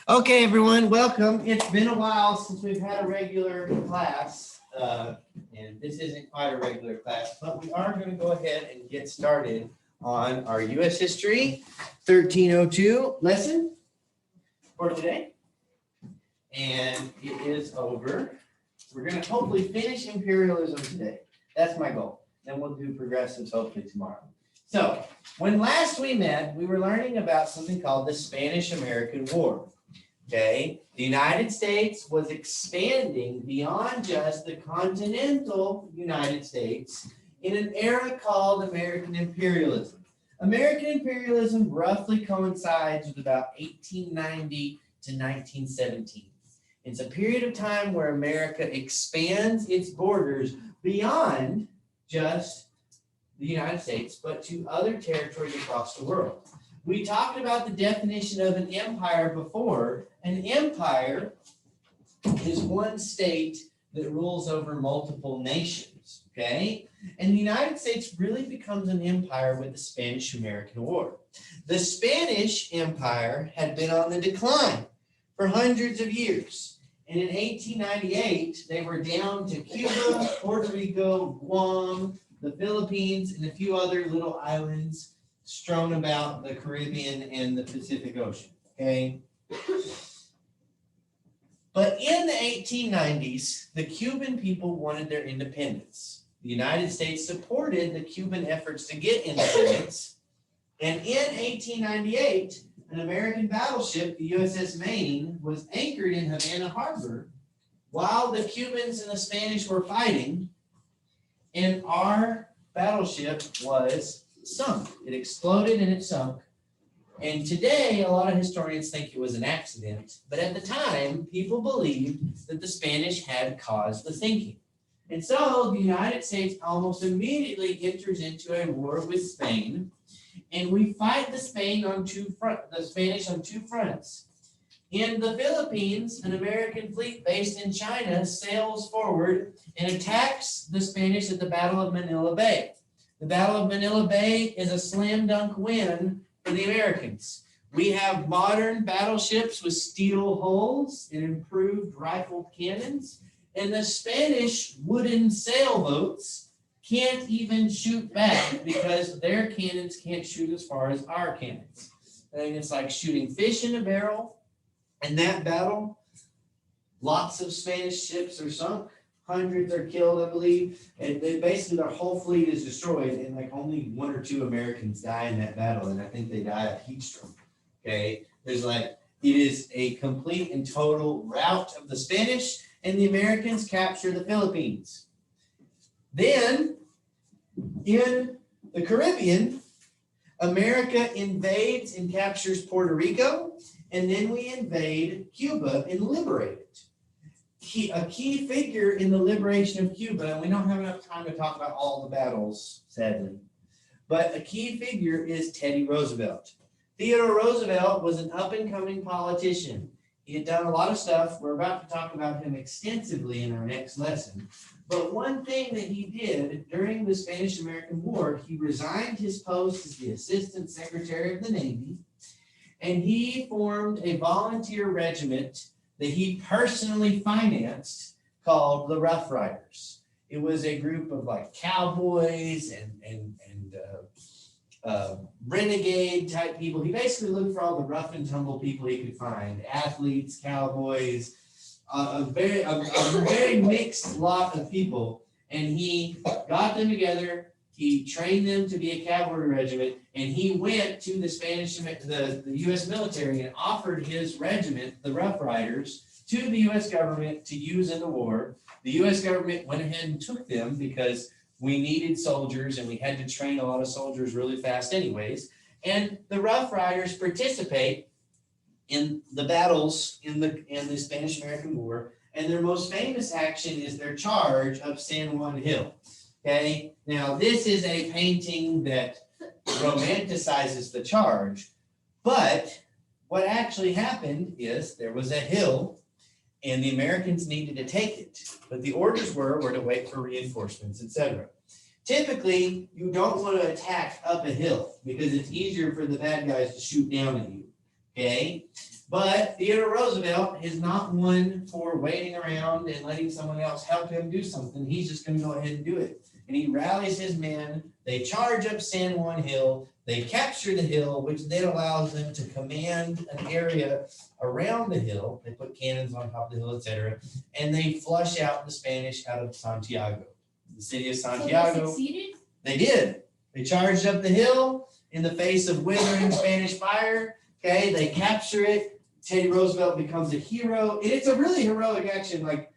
Okay, everyone, welcome. It's been a while since we've had a regular class, and this isn't quite a regular class, but we are going to go ahead and get started on our U.S. History 1302 lesson for today. And it is over. We're going to hopefully finish imperialism today. That's my goal. Then we'll do progressives hopefully tomorrow. So, when last we met, we were learning about something called the Spanish-American War. Okay, the United States was expanding beyond just the continental United States in an era called American imperialism. American imperialism roughly coincides with about 1890 to 1917. It's a period of time where America expands its borders beyond just the United States, but to other territories across the world. We talked about the definition of an empire before. An empire is one state that rules over multiple nations, okay? And the United States really becomes an empire with the Spanish-American War. The Spanish Empire had been on the decline for hundreds of years. And in 1898, they were down to Cuba, Puerto Rico, Guam, the Philippines, and a few other little islands strewn about the Caribbean and the Pacific Ocean, okay? But in the 1890s, the Cuban people wanted their independence. The United States supported the Cuban efforts to get independence. And in 1898, an American battleship, the USS Maine, was anchored in Havana Harbor while the Cubans and the Spanish were fighting, and our battleship was sunk. It exploded and it sunk. And today, a lot of historians think it was an accident, but at the time, people believed that the Spanish had caused the sinking. And so the United States almost immediately enters into a war with Spain, and we fight the Spanish on two fronts. In the Philippines, an American fleet based in China sails forward and attacks the Spanish at the Battle of Manila Bay. The Battle of Manila Bay is a slam dunk win for the Americans. We have modern battleships with steel hulls and improved rifled cannons, and the Spanish wooden sailboats can't even shoot back because their cannons can't shoot as far as our cannons. And it's like shooting fish in a barrel. In that battle, lots of Spanish ships are sunk. Hundreds are killed, I believe, and basically their whole fleet is destroyed, and like only one or two Americans die in that battle, and I think they die of heat stroke. Okay, it is a complete and total rout of the Spanish, and the Americans capture the Philippines. Then, in the Caribbean, America invades and captures Puerto Rico, and then we invade Cuba and liberate it. A key figure in the liberation of Cuba, and we don't have enough time to talk about all the battles, sadly, but a key figure is Teddy Roosevelt. Theodore Roosevelt was an up-and-coming politician. He had done a lot of stuff. We're about to talk about him extensively in our next lesson. But one thing that he did during the Spanish-American War, he resigned his post as the Assistant Secretary of the Navy, and he formed a volunteer regiment that he personally financed called the Rough Riders. It was a group of like cowboys and renegade type people. He basically looked for all the rough and tumble people he could find, athletes, cowboys, a very mixed lot of people. And he got them together. He trained them to be a cavalry regiment, and he went to the U.S. military and offered his regiment, the Rough Riders, to the U.S. government to use in the war. The U.S. government went ahead and took them because we needed soldiers, and we had to train a lot of soldiers really fast anyways. And the Rough Riders participate in the battles in the Spanish-American War, and their most famous action is their charge up San Juan Hill. Okay, now this is a painting that romanticizes the charge, but what actually happened is there was a hill and the Americans needed to take it, but the orders were to wait for reinforcements, etc. Typically, you don't want to attack up a hill because it's easier for the bad guys to shoot down at you. okay? But Theodore Roosevelt is not one for waiting around and letting someone else help him do something. He's just going to go ahead and do it. And he rallies his men. They charge up San Juan Hill. They capture the hill, which then allows them to command an area around the hill. They put cannons on top of the hill, etc. And they flush out the Spanish out of Santiago, the city of Santiago. So they succeeded? They did. They charged up the hill in the face of withering Spanish fire. Okay, they capture it. Teddy Roosevelt becomes a hero. And it's a really heroic action. Like,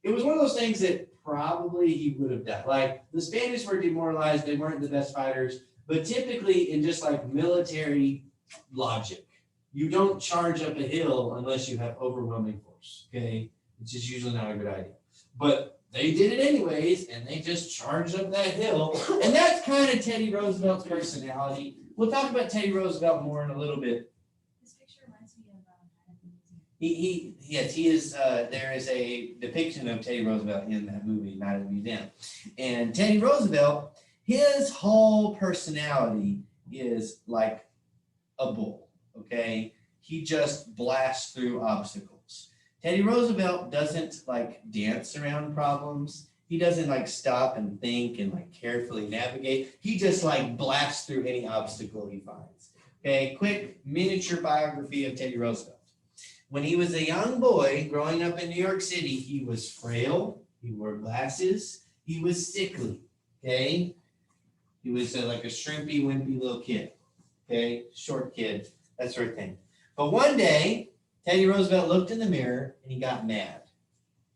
it was one of those things that probably he would have done. Like, the Spanish were demoralized. They weren't the best fighters. But typically, in just like military logic, you don't charge up a hill unless you have overwhelming force. Okay, which is usually not a good idea. But they did it anyways, and they just charged up that hill. And that's kind of Teddy Roosevelt's personality. We'll talk about Teddy Roosevelt more in a little bit. This picture reminds me of He is. There is a depiction of Teddy Roosevelt in that movie, Night at the Museum. And Teddy Roosevelt, his whole personality is like a bull. Okay, he just blasts through obstacles. Teddy Roosevelt doesn't like dance around problems. He doesn't like stop and think and like carefully navigate. He just like blasts through any obstacle he finds. Okay, quick miniature biography of Teddy Roosevelt. When he was a young boy growing up in New York City, he was frail. He wore glasses. He was sickly. Okay, he was like a shrimpy, wimpy little kid. Okay, short kid, that sort of thing. But one day, Teddy Roosevelt looked in the mirror and he got mad.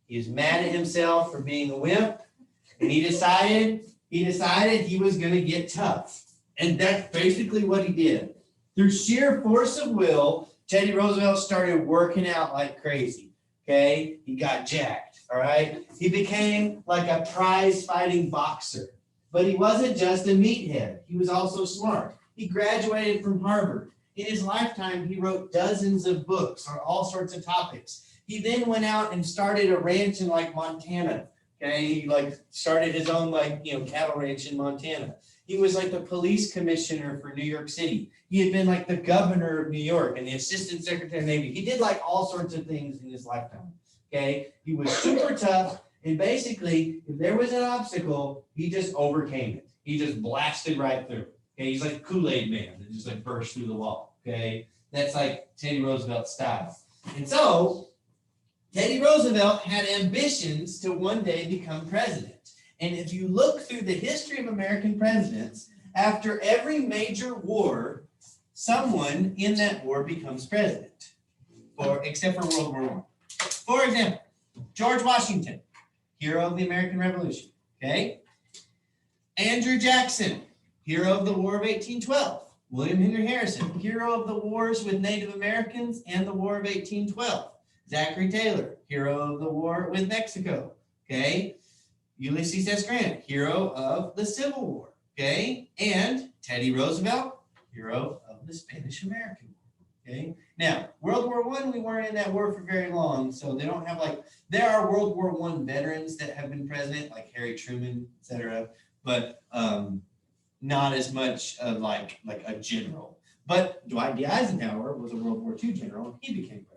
He was mad at himself for being a wimp, and he decided he was going to get tough. And that's basically what he did. Through sheer force of will, Teddy Roosevelt started working out like crazy. Okay, he got jacked. All right, he became like a prize-fighting boxer. But he wasn't just a meathead. He was also smart. He graduated from Harvard. In his lifetime, he wrote dozens of books on all sorts of topics. He then went out and started a ranch in like Montana. Okay, he like started his own cattle ranch in Montana. He was like the police commissioner for New York City. He had been like the governor of New York and the assistant secretary of Navy. He did like all sorts of things in his lifetime. Okay, he was super tough, and basically, if there was an obstacle, he just overcame it. He just blasted right through. Okay, he's like Kool-Aid Man that just like burst through the wall. Okay, that's like Teddy Roosevelt's style. And so Teddy Roosevelt had ambitions to one day become president. And if you look through the history of American presidents, after every major war, someone in that war becomes president, except for World War I. For example, George Washington, hero of the American Revolution. Okay, Andrew Jackson, hero of the War of 1812. William Henry Harrison, hero of the wars with Native Americans and the War of 1812. Zachary Taylor, hero of the war with Mexico. Okay, Ulysses S. Grant, hero of the Civil War. Okay, and Teddy Roosevelt, hero of the Spanish-American War. Okay, now World War I, we weren't in that war for very long, so they don't have there are World War I veterans that have been president, like Harry Truman, etc., but not as much of like a general. But Dwight D. Eisenhower was a World War II general, and he became president.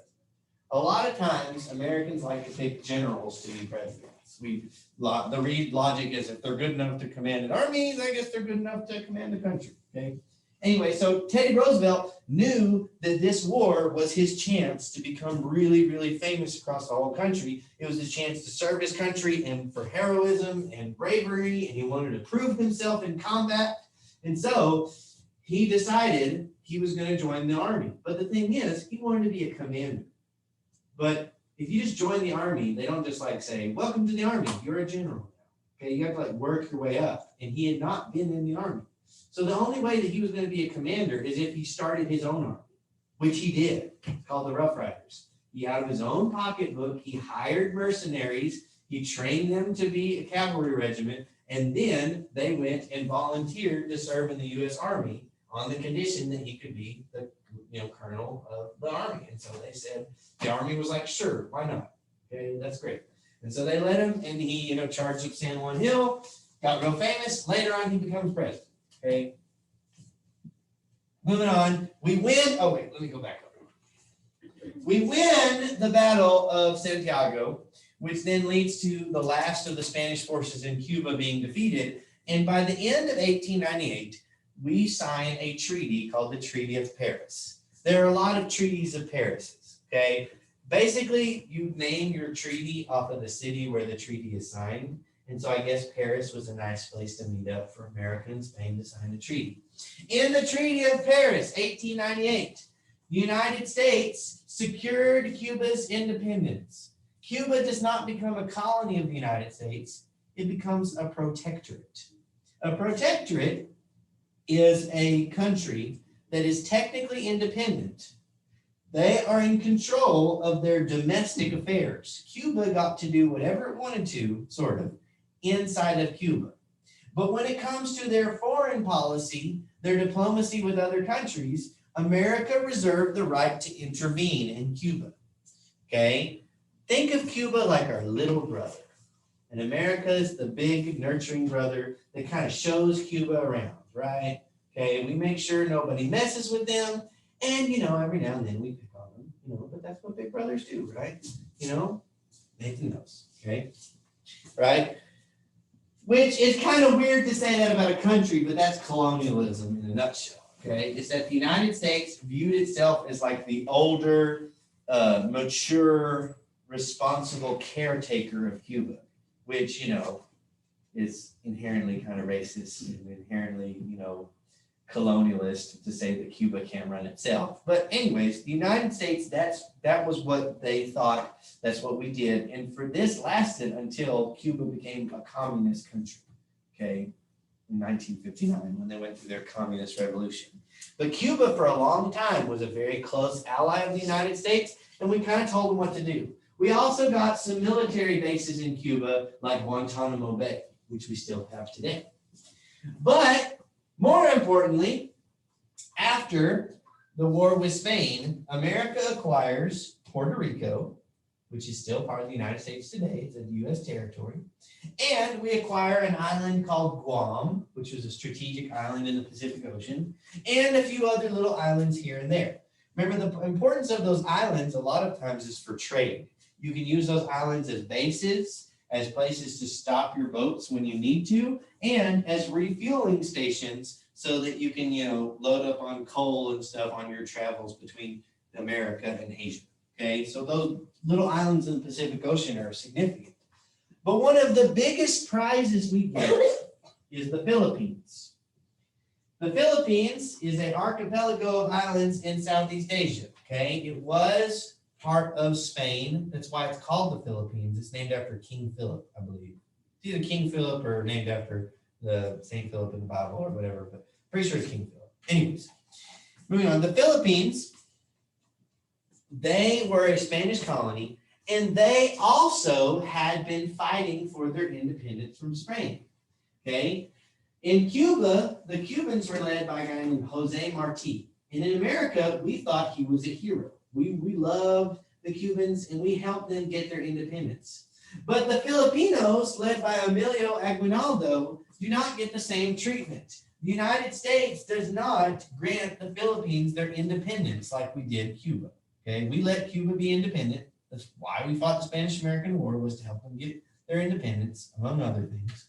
A lot of times, Americans like to pick generals to be presidents. The logic is if they're good enough to command an army, I guess they're good enough to command the country. Okay. Anyway, so Teddy Roosevelt knew that this war was his chance to become really, really famous across the whole country. It was his chance to serve his country and for heroism and bravery, and he wanted to prove himself in combat. And so he decided he was going to join the army. But the thing is, he wanted to be a commander. But if you just join the army, they don't just say, welcome to the army, you're a general. Okay, you have to work your way up. And he had not been in the army. So the only way that he was going to be a commander is if he started his own army, which he did, called the Rough Riders. He, out of his own pocketbook, he hired mercenaries, he trained them to be a cavalry regiment, and then they went and volunteered to serve in the U.S. Army on the condition that he could be the colonel of the army. And so they said, the army was like, sure, why not? Okay, that's great. And so they let him, and he, charged up San Juan Hill, got real famous. Later on, he becomes president. Okay. Moving on, we win. Oh, wait, let me go back up. We win the Battle of Santiago, which then leads to the last of the Spanish forces in Cuba being defeated. And by the end of 1898, we sign a treaty called the Treaty of Paris. There are a lot of treaties of Paris, okay? Basically, you name your treaty off of the city where the treaty is signed. And so I guess Paris was a nice place to meet up for America and Spain to sign a treaty. In the Treaty of Paris, 1898, the United States secured Cuba's independence. Cuba does not become a colony of the United States, it becomes a protectorate. A protectorate is a country that is technically independent. They are in control of their domestic affairs. Cuba got to do whatever it wanted to, sort of, inside of Cuba. But when it comes to their foreign policy, their diplomacy with other countries, America reserved the right to intervene in Cuba. Okay? Think of Cuba like our little brother. And America is the big nurturing brother that kind of shows Cuba around, right? Okay, we make sure nobody messes with them. And, every now and then we pick on them, but that's what big brothers do, right? Nathan knows, okay? Right? Which is kind of weird to say that about a country, but that's colonialism in a nutshell, okay? It's that the United States viewed itself as like the older, mature, responsible caretaker of Cuba, which, is inherently kind of racist and inherently, colonialist to say that Cuba can't run itself. But anyways, the United States, that was what they thought, that's what we did. And for this lasted until Cuba became a communist country, okay, in 1959 when they went through their communist revolution. But Cuba for a long time was a very close ally of the United States, and we kind of told them what to do. We also got some military bases in Cuba like Guantanamo Bay, which we still have today. But more importantly, after the war with Spain, America acquires Puerto Rico, which is still part of the United States today. It's a U.S. territory. And we acquire an island called Guam, which was a strategic island in the Pacific Ocean, and a few other little islands here and there. Remember, the importance of those islands a lot of times is for trade. You can use those islands as bases, as places to stop your boats when you need to, and as refueling stations so that you can, load up on coal and stuff on your travels between America and Asia. Okay, so those little islands in the Pacific Ocean are significant. But one of the biggest prizes we get is the Philippines. The Philippines is an archipelago of islands in Southeast Asia. Okay, it was part of Spain. That's why it's called the Philippines. It's named after King Philip, I believe. It's either King Philip or named after the St. Philip in the Bible or whatever, but pretty sure it's King Philip. Anyways, moving on. The Philippines, they were a Spanish colony, and they also had been fighting for their independence from Spain. Okay? In Cuba, the Cubans were led by a guy named Jose Marti. And in America, we thought he was a hero. We loved the Cubans and we helped them get their independence. But the Filipinos, led by Emilio Aguinaldo, do not get the same treatment. The United States does not grant the Philippines their independence like we did Cuba. Okay, we let Cuba be independent. That's why we fought the Spanish-American War, was to help them get their independence, among other things.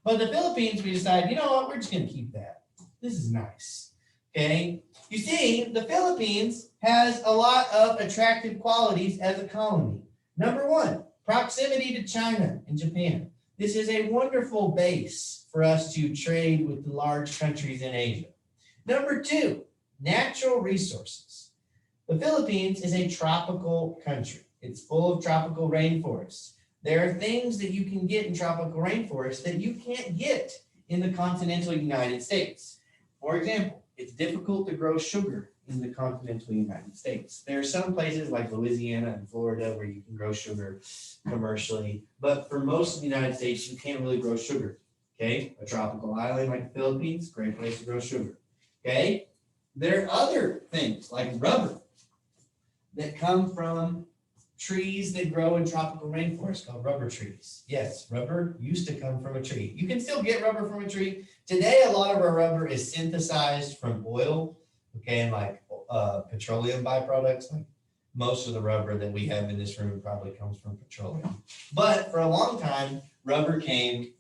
But the Philippines, we decided, you know what, we're just going to keep that. This is nice. Okay, you see, the Philippines has a lot of attractive qualities as a colony. Number one, proximity to China and Japan. This is a wonderful base for us to trade with the large countries in Asia. Number two, natural resources. The Philippines is a tropical country. It's full of tropical rainforests. There are things that you can get in tropical rainforests that you can't get in the continental United States. For example, it's difficult to grow sugar in the continental United States. There are some places like Louisiana and Florida where you can grow sugar commercially, but for most of the United States, you can't really grow sugar. Okay, a tropical island like the Philippines, great place to grow sugar. Okay, there are other things like rubber that come from trees that grow in tropical rainforests called rubber trees. Yes, rubber used to come from a tree. You can still get rubber from a tree. Today, a lot of our rubber is synthesized from oil, okay, and like petroleum byproducts like most of the rubber that we have in this room probably comes from petroleum. But for a long time, rubber came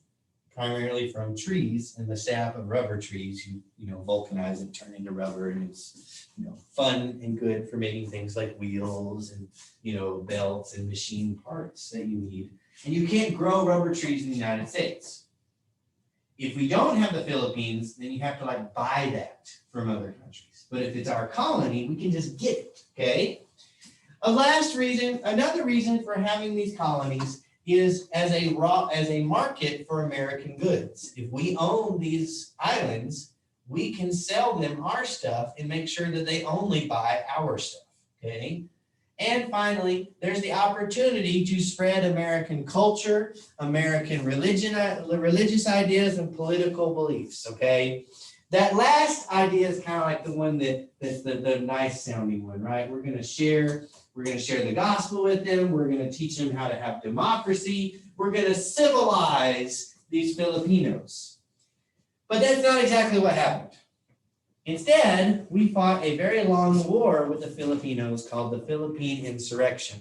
primarily from trees, and the sap of rubber trees, you know, vulcanize and turn into rubber, and it's, you know, fun and good for making things like wheels and, you know, belts and machine parts that you need. And you can't grow rubber trees in the United States. If we don't have the Philippines, then you have to like buy that from other countries. But if it's our colony, we can just get it, okay? Another reason for having these colonies is as a market for American goods. If we own these islands, we can sell them our stuff and make sure that they only buy our stuff, okay? And finally, there's the opportunity to spread American culture, American religious ideas, and political beliefs, okay? That last idea is kind of like the one that's the nice sounding one, right? We're going to share the gospel with them. We're going to teach them how to have democracy. We're going to civilize these Filipinos. But that's not exactly what happened. Instead, we fought a very long war with the Filipinos called the Philippine Insurrection.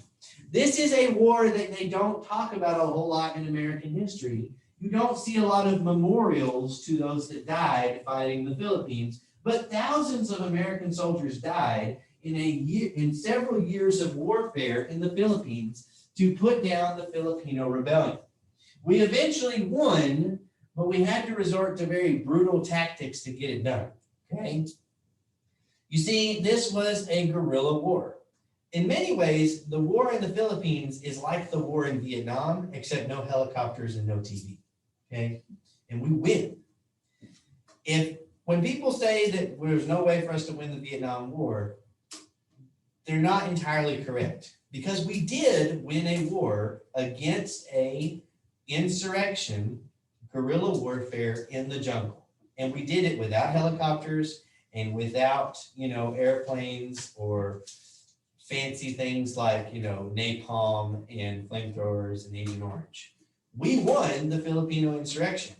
This is a war that they don't talk about a whole lot in American history. You don't see a lot of memorials to those that died fighting the Philippines, but thousands of American soldiers died in several years of warfare in the Philippines to put down the Filipino rebellion. We eventually won, but we had to resort to very brutal tactics to get it done. Okay. You see, this was a guerrilla war. In many ways, the war in the Philippines is like the war in Vietnam, except no helicopters and no TV. Okay. And we win. When people say that there's no way for us to win the Vietnam War, they're not entirely correct, because we did win a war against a insurrection, guerrilla warfare in the jungle. And we did it without helicopters and without, you know, airplanes or fancy things like, you know, napalm and flamethrowers and Agent Orange. We won the Filipino insurrection.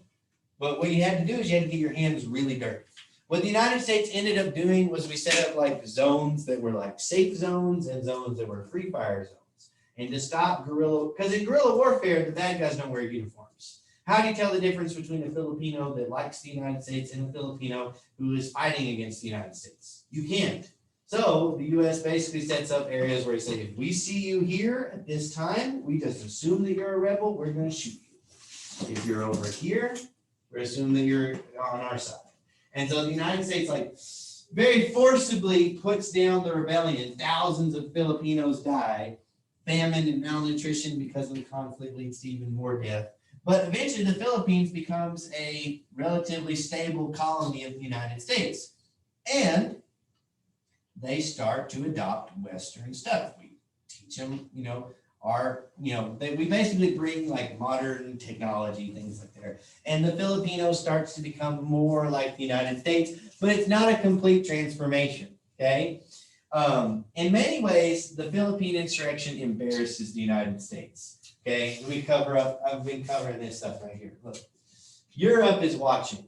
But what you had to do is you had to get your hands really dirty. What the United States ended up doing was we set up like zones that were like safe zones and zones that were free fire zones. And to stop guerrilla, because in guerrilla warfare, the bad guys don't wear uniforms. How do you tell the difference between a Filipino that likes the United States and a Filipino who is fighting against the United States? You can't. So the U.S. basically sets up areas where you say, if we see you here at this time, we just assume that you're a rebel, we're going to shoot you. If you're over here, we assume that you're on our side. And so the United States like very forcibly puts down the rebellion. Thousands of Filipinos die. Famine and malnutrition because of the conflict leads to even more death. But eventually the Philippines becomes a relatively stable colony of the United States. And they start to adopt Western stuff. We teach them, you know, we basically bring like modern technology, things like that. And the Filipino starts to become more like the United States, but it's not a complete transformation, okay? In many ways, the Philippine insurrection embarrasses the United States. Okay, I've been covering this stuff right here. Look, Europe is watching,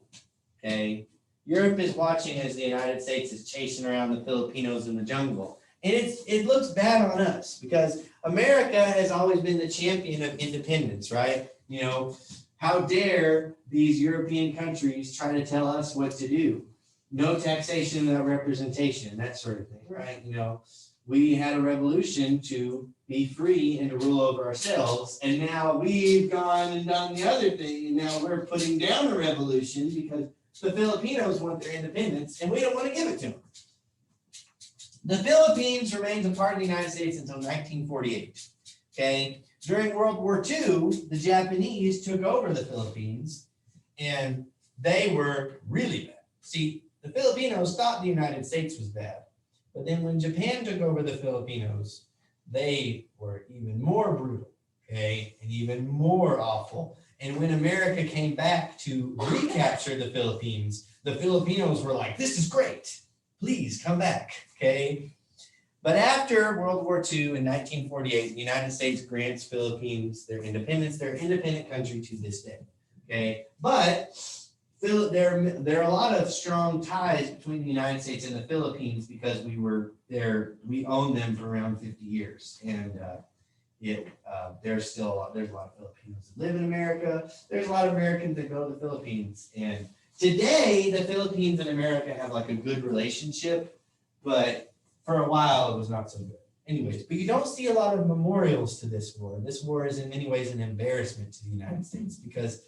okay? Europe is watching as the United States is chasing around the Filipinos in the jungle. And it looks bad on us because America has always been the champion of independence, right? You know, how dare these European countries try to tell us what to do? No taxation without representation, that sort of thing, right? You know, we had a revolution to be free and to rule over ourselves. And now we've gone and done the other thing. And now we're putting down a revolution because the Filipinos want their independence and we don't want to give it to them. The Philippines remains a part of the United States until 1948. Okay. During World War II, the Japanese took over the Philippines and they were really bad. See, the Filipinos thought the United States was bad. But then when Japan took over the Filipinos, they were even more brutal, okay, and even more awful. And when America came back to recapture the Philippines, the Filipinos were like, this is great. Please come back, okay? But after World War II in 1948, the United States grants Philippines their independence. They're an independent country to this day, okay? But there are a lot of strong ties between the United States and the Philippines because we were there. We owned them for around 50 years, and there's a lot of Filipinos that live in America. There's a lot of Americans that go to the Philippines, and today the Philippines and America have like a good relationship, but for a while it was not so good. Anyways, but you don't see a lot of memorials to this war. This war is in many ways an embarrassment to the United States because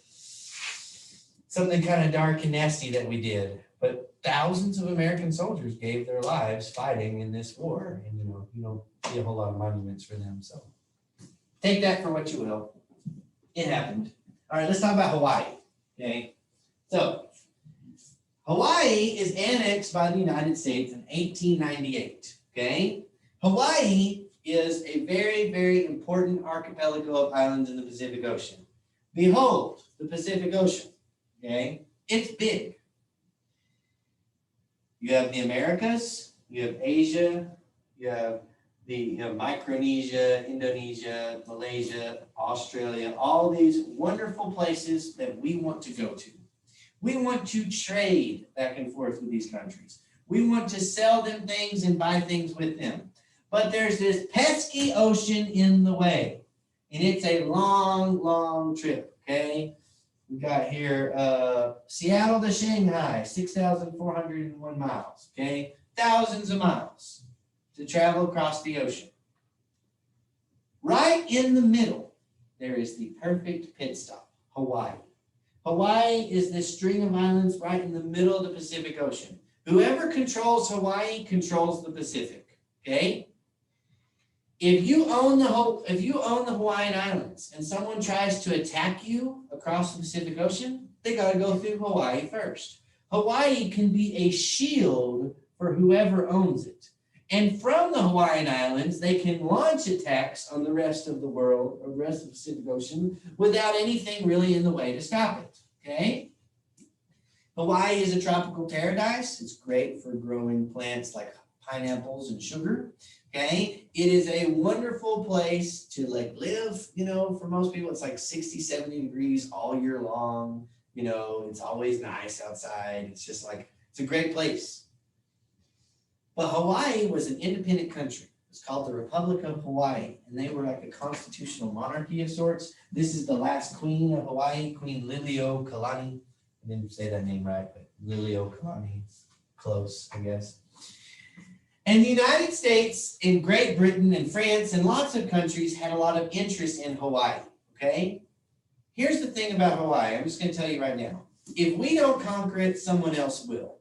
something kind of dark and nasty that we did. But thousands of American soldiers gave their lives fighting in this war. And you don't see a whole lot of monuments for them. So take that for what you will. It happened. All right, let's talk about Hawaii. Okay. So Hawaii is annexed by the United States in 1898. Okay. Hawaii is a very, very important archipelago of islands in the Pacific Ocean. Behold, the Pacific Ocean. Okay, it's big. You have the Americas, you have Asia, you have Micronesia, Indonesia, Malaysia, Australia, all these wonderful places that we want to go to. We want to trade back and forth with these countries. We want to sell them things and buy things with them. But there's this pesky ocean in the way, and it's a long, long trip, okay? We got here Seattle to Shanghai, 6,401 miles, okay? Thousands of miles to travel across the ocean. Right in the middle, there is the perfect pit stop, Hawaii. Hawaii is this string of islands right in the middle of the Pacific Ocean. Whoever controls Hawaii controls the Pacific, okay? If you own the Hawaiian Islands and someone tries to attack you across the Pacific Ocean, they got to go through Hawaii first. Hawaii can be a shield for whoever owns it. And from the Hawaiian Islands, they can launch attacks on the rest of the world, or the rest of the Pacific Ocean, without anything really in the way to stop it, okay? Hawaii is a tropical paradise. It's great for growing plants like pineapples and sugar. Okay, it is a wonderful place to live, for most people. It's like 60, 70 degrees all year long. It's always nice outside. It's just it's a great place. But Hawaii was an independent country. It's called the Republic of Hawaii, and they were like a constitutional monarchy of sorts. This is the last queen of Hawaii, Queen Liliuokalani. I didn't say that name right, but Liliuokalani, close, I guess. And the United States and Great Britain and France and lots of countries had a lot of interest in Hawaii, okay? Here's the thing about Hawaii. I'm just going to tell you right now. If we don't conquer it, someone else will.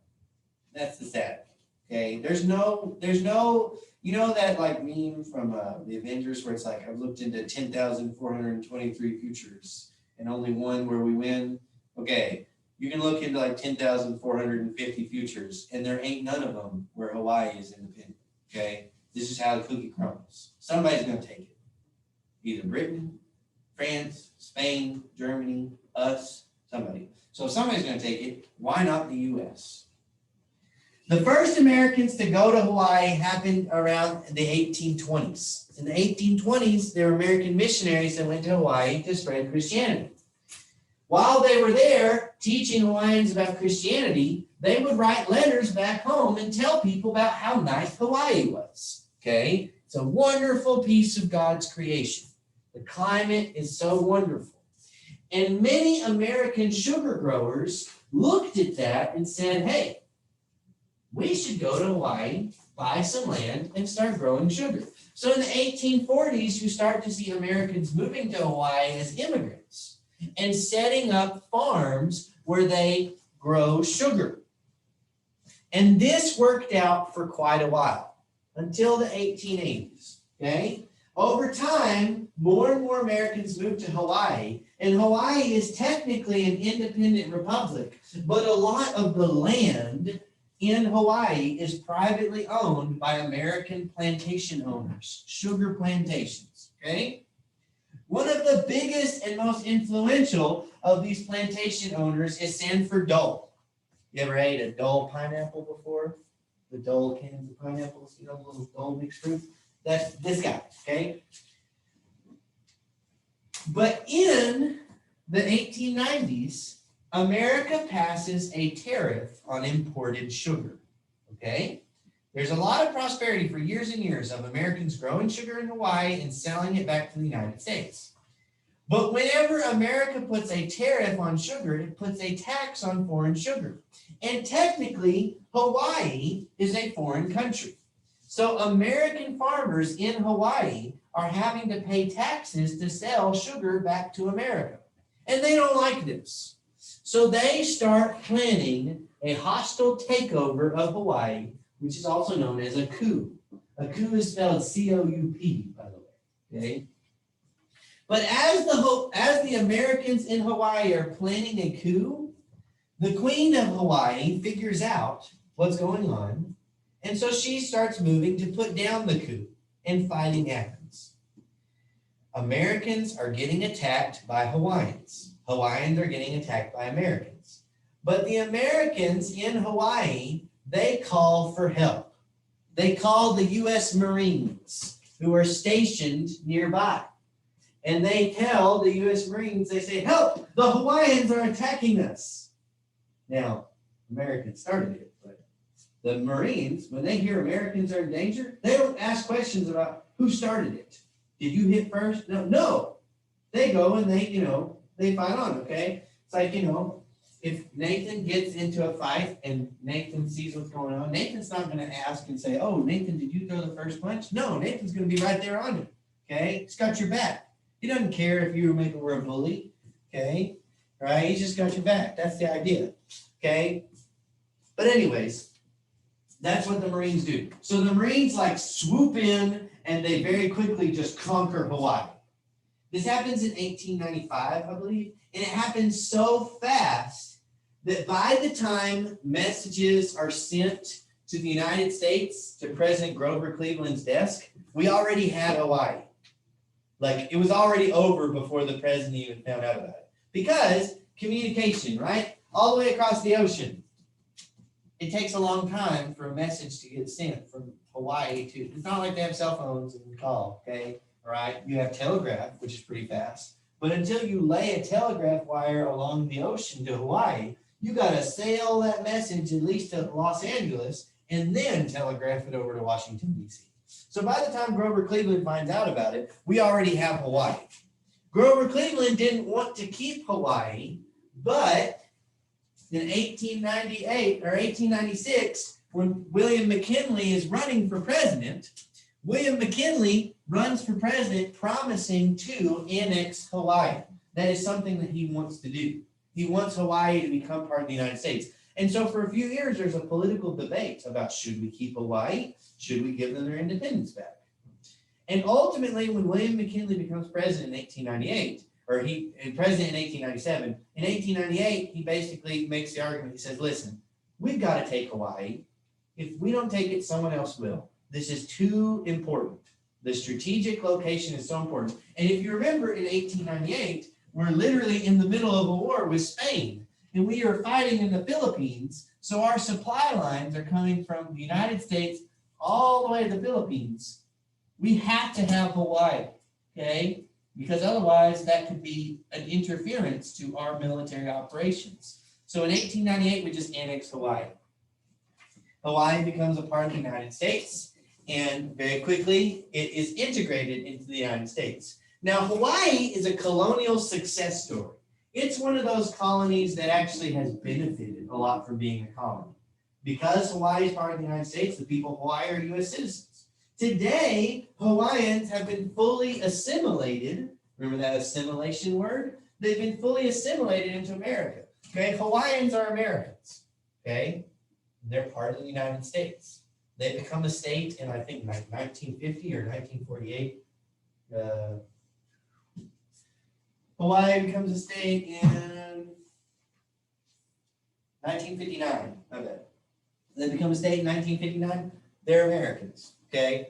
That's the sad thing, okay? There's no, that meme from the Avengers where it's like, I've looked into 10,423 futures and only one where we win. Okay. You can look into 10,450 futures, and there ain't none of them where Hawaii is independent, okay? This is how the cookie crumbles. Somebody's going to take it. Either Britain, France, Spain, Germany, us, somebody. So if somebody's going to take it, why not the U.S.? The first Americans to go to Hawaii happened around the 1820s. In the 1820s, there were American missionaries that went to Hawaii to spread Christianity. While they were there teaching Hawaiians about Christianity, they would write letters back home and tell people about how nice Hawaii was. Okay? It's a wonderful piece of God's creation. The climate is so wonderful. And many American sugar growers looked at that and said, hey, we should go to Hawaii, buy some land, and start growing sugar. So in the 1840s, you start to see Americans moving to Hawaii as immigrants and setting up farms where they grow sugar. And this worked out for quite a while, until the 1880s, okay? Over time, more and more Americans moved to Hawaii, and Hawaii is technically an independent republic, but a lot of the land in Hawaii is privately owned by American plantation owners, sugar plantations, okay? One of the biggest and most influential of these plantation owners is Sanford Dole. You ever ate a Dole pineapple before? The Dole cans of pineapples, the little Dole mixed fruit? That's this guy, okay? But in the 1890s, America passes a tariff on imported sugar. Okay? There's a lot of prosperity for years and years of Americans growing sugar in Hawaii and selling it back to the United States. But whenever America puts a tariff on sugar, it puts a tax on foreign sugar. And technically, Hawaii is a foreign country. So American farmers in Hawaii are having to pay taxes to sell sugar back to America. And they don't like this. So they start planning a hostile takeover of Hawaii, which is also known as a coup. A coup is spelled C-O-U-P, by the way. Okay? But as the Americans in Hawaii are planning a coup, the Queen of Hawaii figures out what's going on, and so she starts moving to put down the coup, and fighting happens. Americans are getting attacked by Hawaiians. Hawaiians are getting attacked by Americans. But the Americans in Hawaii, they call for help. They call the U.S. Marines who are stationed nearby. And they tell the U.S. Marines, they say, help, the Hawaiians are attacking us. Now, Americans started it, but the Marines, when they hear Americans are in danger, they don't ask questions about who started it. Did you hit first? No. They go and they fight on, okay? It's like, if Nathan gets into a fight and Nathan sees what's going on, Nathan's not going to ask and say, oh, Nathan, did you throw the first punch? No, Nathan's going to be right there on you, okay? He's got your back. He doesn't care if you were a bully, okay? Right? He's just got your back. That's the idea, okay? But anyways, that's what the Marines do. So the Marines swoop in and they very quickly just conquer Hawaii. This happens in 1895, I believe, and it happens so fast that by the time messages are sent to the United States, to President Grover Cleveland's desk, we already had Hawaii. It was already over before the president even found out about it. Because communication, right? All the way across the ocean. It takes a long time for a message to get sent from Hawaii to, it's not like they have cell phones and can call, okay? All right, you have telegraph, which is pretty fast. But until you lay a telegraph wire along the ocean to Hawaii, you got to sail that message at least to Los Angeles and then telegraph it over to Washington, D.C. So by the time Grover Cleveland finds out about it, we already have Hawaii. Grover Cleveland didn't want to keep Hawaii, but in 1898 or 1896, when William McKinley is running for president, William McKinley runs for president promising to annex Hawaii. That is something that he wants to do. He wants Hawaii to become part of the United States. And so for a few years, there's a political debate about should we keep Hawaii? Should we give them their independence back? And ultimately, when William McKinley becomes president in 1898, or president in 1897, in 1898, he basically makes the argument. He says, listen, we've got to take Hawaii. If we don't take it, someone else will. This is too important. The strategic location is so important. And if you remember in 1898, we're literally in the middle of a war with Spain. And we are fighting in the Philippines. So our supply lines are coming from the United States all the way to the Philippines. We have to have Hawaii, okay? Because otherwise that could be an interference to our military operations. So in 1898, we just annexed Hawaii. Hawaii becomes a part of the United States, and very quickly it is integrated into the United States. Now, Hawaii is a colonial success story. It's one of those colonies that actually has benefited a lot from being a colony. Because Hawaii is part of the United States, the people of Hawaii are U.S. citizens. Today, Hawaiians have been fully assimilated. Remember that assimilation word? They've been fully assimilated into America. Okay, Hawaiians are Americans. Okay, they're part of the United States. They become a state in, I think, 1950 or 1948. Hawaii becomes a state in 1959. I bet. They become a state in 1959. They're Americans. Okay,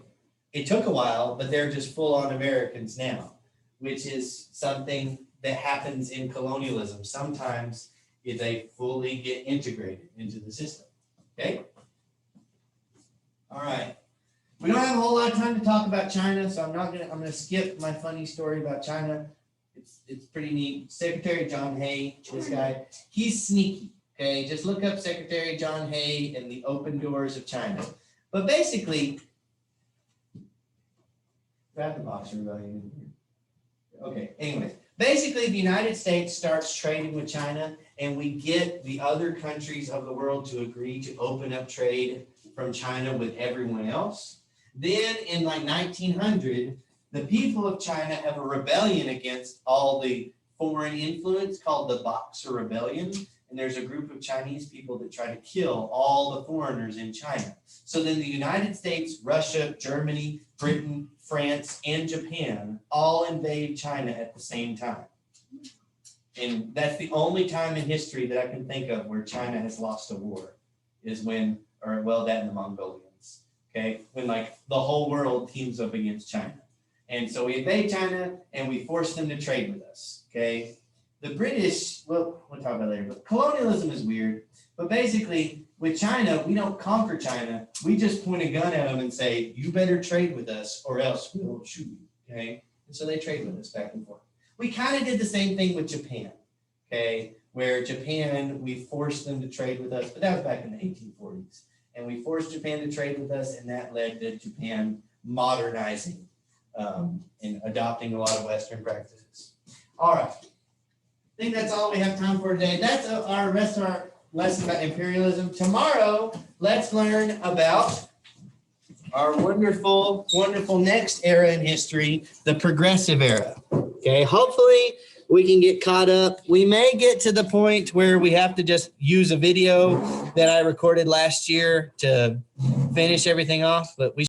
it took a while, but they're just full-on Americans now, which is something that happens in colonialism. Sometimes they fully get integrated into the system. Okay. All right. We don't have a whole lot of time to talk about China, so I'm going to skip my funny story about China. It's pretty neat. Secretary John Hay, this guy, he's sneaky. Okay, just look up Secretary John Hay and the open doors of China. But basically, grab the box rebellion. Okay, anyways, basically the United States starts trading with China, and we get the other countries of the world to agree to open up trade from China with everyone else. Then in like 1900, the people of China have a rebellion against all the foreign influence called the Boxer Rebellion. And there's a group of Chinese people that try to kill all the foreigners in China. So then the United States, Russia, Germany, Britain, France, and Japan all invade China at the same time. And that's the only time in history that I can think of where China has lost a war, is when, or well, that and the Mongolians, okay? When like the whole world teams up against China. And so we invade China and we force them to trade with us, okay? The British, well, we'll talk about it later, but colonialism is weird. But basically, with China, we don't conquer China. We just point a gun at them and say, you better trade with us or else we'll shoot you, okay? And so they trade with us back and forth. We kind of did the same thing with Japan, okay? Where Japan, we forced them to trade with us, but that was back in the 1840s. And we forced Japan to trade with us, and that led to Japan modernizing and adopting a lot of Western practices. All right. I think that's all we have time for today. That's our rest of our lesson about imperialism. Tomorrow, let's learn about our wonderful, wonderful next era in history, the progressive era. Okay, hopefully we can get caught up. We may get to the point where we have to just use a video that I recorded last year to finish everything off, but we